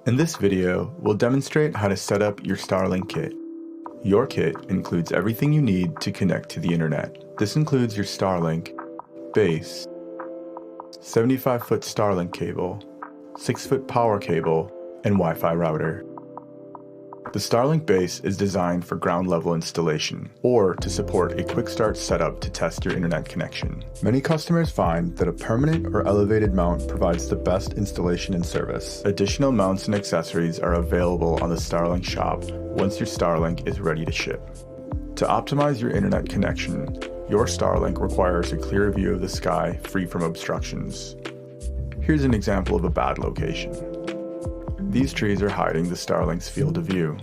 In this video, we'll demonstrate how to set up your Starlink kit. Your kit includes everything you need to connect to the internet. This includes your Starlink base, 75-foot Starlink cable, 6-foot power cable, and Wi-Fi router. The Starlink base is designed for ground-level installation, or to support a quick start setup to test your internet connection. Many customers find that a permanent or elevated mount provides the best installation and service. Additional mounts and accessories are available on the Starlink shop once your Starlink is ready to ship. To optimize your internet connection, your Starlink requires a clear view of the sky free from obstructions. Here's an example of a bad location. These trees are hiding the Starlink's field of view.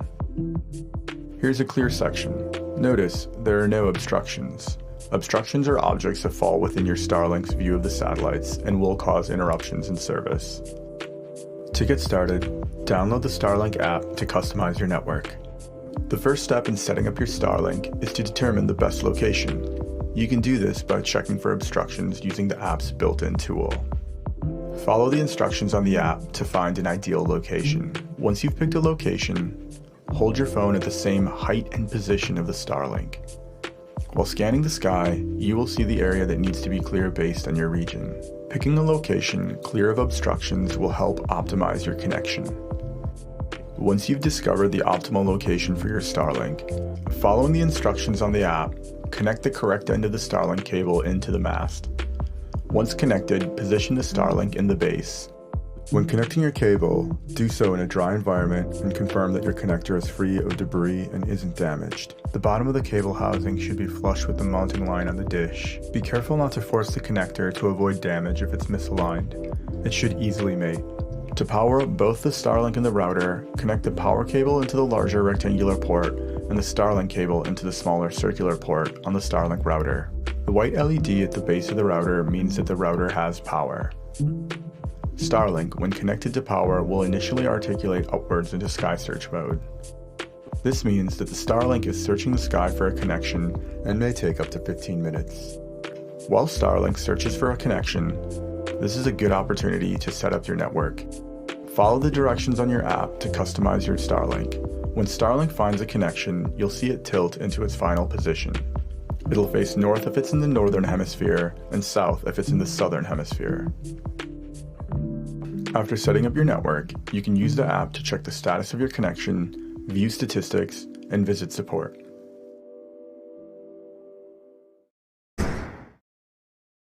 Here's a clear section. Notice there are no obstructions. Obstructions are objects that fall within your Starlink's view of the satellites and will cause interruptions in service. To get started, download the Starlink app to customize your network. The first step in setting up your Starlink is to determine the best location. You can do this by checking for obstructions using the app's built-in tool. Follow the instructions on the app to find an ideal location. Once you've picked a location, hold your phone at the same height and position of the Starlink. While scanning the sky, you will see the area that needs to be clear based on your region. Picking a location clear of obstructions will help optimize your connection. Once you've discovered the optimal location for your Starlink, following the instructions on the app, connect the correct end of the Starlink cable into the mast. Once connected, position the Starlink in the base. When connecting your cable, do so in a dry environment and confirm that your connector is free of debris and isn't damaged. The bottom of the cable housing should be flush with the mounting line on the dish. Be careful not to force the connector to avoid damage if it's misaligned. It should easily mate. To power up both the Starlink and the router, connect the power cable into the larger rectangular port and the Starlink cable into the smaller circular port on the Starlink router. The white LED at the base of the router means that the router has power. Starlink, when connected to power, will initially articulate upwards into sky search mode. This means that the Starlink is searching the sky for a connection and may take up to 15 minutes. While Starlink searches for a connection, this is a good opportunity to set up your network. Follow the directions on your app to customize your Starlink. When Starlink finds a connection, you'll see it tilt into its final position. It'll face north if it's in the northern hemisphere and south if it's in the southern hemisphere. After setting up your network, you can use the app to check the status of your connection, view statistics, and visit support.